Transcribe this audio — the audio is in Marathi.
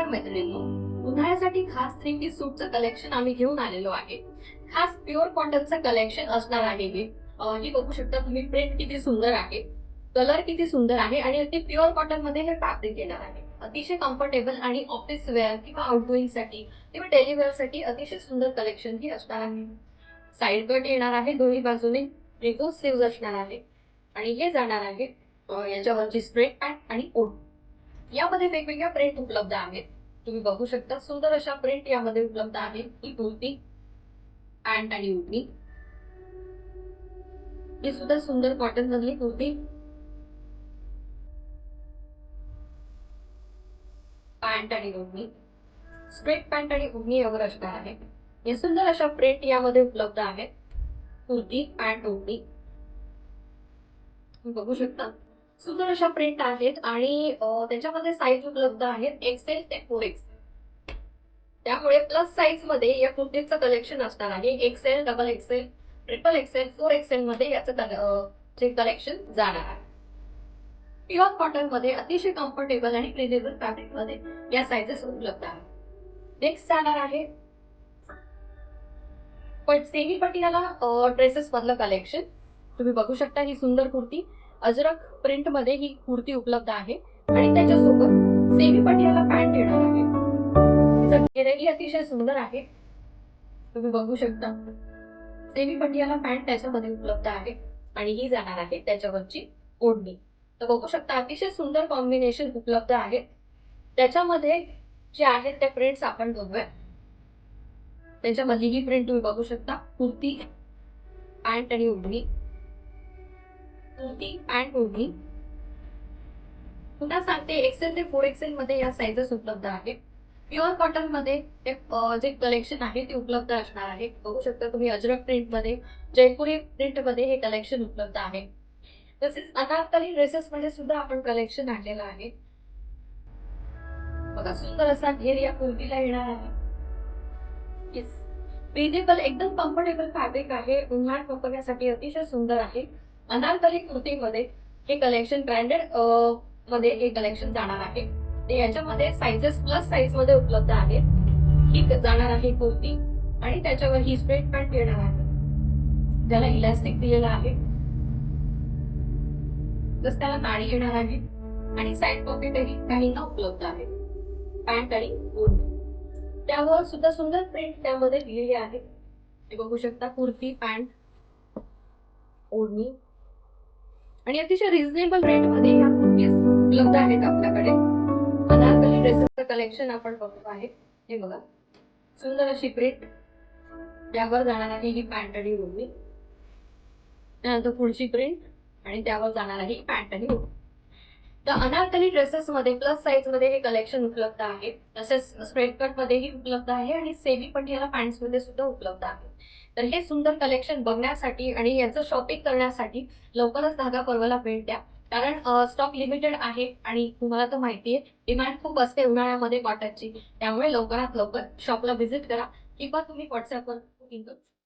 नमस्कार मैत्रिणींनो, उन्हाळ्यासाठी खास 3D सूटचं कलेक्शन आम्ही घेऊन आलेलो आहे. खास प्युअर कॉटनचं कलेक्शन असणार आहे हे. ही बघू शकता तुम्ही, प्रिंट किती सुंदर आहे, कलर किती सुंदर आहे आणि अगदी प्युअर कॉटन मध्ये हे फॅब्रिक येणार आहे. अतिशय कम्फर्टेबल आणि ऑफिस वेअर किंवा आउटगोइंग साठी किंवा डेली वेअर साठी अतिशय सुंदर कलेक्शन ही असणार आहे. साइड कट येणार आहे, दोन्ही बाजूने रिगो स्लीव्ज असणार आहे आणि हे जाणार आहे याच्यावरची स्ट्रेट पॅन्ट आणि ओढ. यामध्ये वेगवेगळ्या प्रिंट उपलब्ध आहेत. तुम्ही बघू शकता, सुंदर अशा प्रिंट यामध्ये उपलब्ध आहे. ही कुर्ती, पॅन्ट आणि ओढणी. ही सुद्धा सुंदर कॉटन मधली कुर्ती, पॅन्ट आणि ओढणी. स्ट्रेट पॅन्ट आणि ओढणी यावर असणार आहे. हे सुंदर अशा प्रिंट यामध्ये उपलब्ध आहेत. कुर्ती, पॅन्ट, ओढणी. तुम्ही बघू शकता, सुंदर अशा प्रिंट आहेत आणि त्याच्यामध्ये साईज उपलब्ध आहेत एक्सेल ते 4X. त्यामुळे प्लस साईज मध्ये या कुर्तीचं कलेक्शन असणार आहे. XL, double XL, triple XL, 4XL मध्ये याचं जे कलेक्शन जाणार आहे. प्युअर कॉटन मध्ये अतिशय कम्फर्टेबल आणि ब्रिदेबल फॅब्रिक मध्ये या साईजेस उपलब्ध आहेत. नेक्स्ट जाणार आहे पण सेमी पटियाला ड्रेसेस मधलं कलेक्शन. तुम्ही बघू शकता, ही सुंदर कुर्ती अजरक प्रिंट मध्ये ही कुर्ती उपलब्ध आहे आणि त्याच्यासोबत सेमी पटियाला पॅन्ट येणार आहे. घेरेली अतिशय सुंदर आहे. तुम्ही बघू शकता, सेमी पटियाला पॅन्ट त्याच्यामध्ये उपलब्ध आहे आणि ही जाणार आहे त्याच्यावरची ओढणी. तर बघू शकता, अतिशय सुंदर कॉम्बिनेशन उपलब्ध आहे. त्याच्यामध्ये जे आहेत त्या प्रिंट्स आपण बघूया. त्याच्यामधली ही प्रिंट तुम्ही बघू शकता, कुर्ती, पॅन्ट आणि ओढणी. कुर्ती, पॅन्ट, ओढणी. पुन्हा सांगते, एक्सेल ते 4XL मध्ये या साईजेस उपलब्ध आहेत. प्युअर कॉटन मध्ये जे कलेक्शन आहे ते उपलब्ध असणार आहे. बघू शकता तुम्ही, अजरक प्रिंट मध्ये, जयपुरी प्रिंट मध्ये हे कलेक्शन उपलब्ध आहे. तसेच अनारकली ड्रेसेस मध्ये सुद्धा आपण कलेक्शन आणलेलं आहे. बघा, सुंदर असा घेर या कुर्तीला येणार आहे. ब्रीदेबल, एकदम कम्फर्टेबल फॅब्रिक आहे. उन्हाळ्यात वापरण्यासाठी अतिशय सुंदर आहे. अनारकली कुर्तीमध्ये हे कलेक्शन ब्रँडेड मध्ये हे कलेक्शन जाणार आहे. ते याच्यामध्ये साइजेस प्लस साइज मध्ये उपलब्ध आहेत. ही जाणार आहे कुर्ती आणि त्याच्यावर ही स्ट्रेट पॅन्ट येणार आहे, ज्याला इलास्टिक दिलेला आहे. जस त्याला नाडी येणार आहे आणि साइड पॉकेटही काहींना उपलब्ध आहे. पॅन्ट आणि ओढणी, त्यावर सुद्धा सुंदर प्रिंट त्यामध्ये दिलेली आहे. ते बघू शकता, कुर्ती, पॅन्ट, ओढणी आणि अतिशय रिझनेबल रेट मध्ये या कुर्तीज उपलब्ध आहेत आपल्याकडे. अनारकली ड्रेसेसचं कलेक्शन आपण बघतो आहे. हे बघा, सुंदर अशी प्रिंट त्यावर जाणार आहे ही पॅन्ट आणि ओढणी. त्यानंतर पुढची प्रिंट आणि त्यावर जाणार आहे पॅन्ट आणि ओढणी. तर अनारकली ड्रेसेस मध्ये प्लस साइज मध्ये हे कलेक्शन उपलब्ध आहे. तसेच स्ट्रेट कट मध्येही उपलब्ध आहे आणि सेमी पटियाला पॅन्ट्स मध्ये सुद्धा उपलब्ध आहे. तर हे सुंदर कलेक्शन बघण्यासाठी आणि याचं शॉपिंग करण्यासाठी लवकरच धागा पर्वला भेट द्या. कारण स्टॉक लिमिटेड आहे आणि तुम्हाला तर माहिती आहे, डिमांड खूप असते उन्हाळ्यामध्ये कॉटनची. त्यामुळे लवकरात लवकर शॉपला व्हिजिट करा किंवा तुम्ही व्हॉट्सअपवर बुकिंग करू शकता.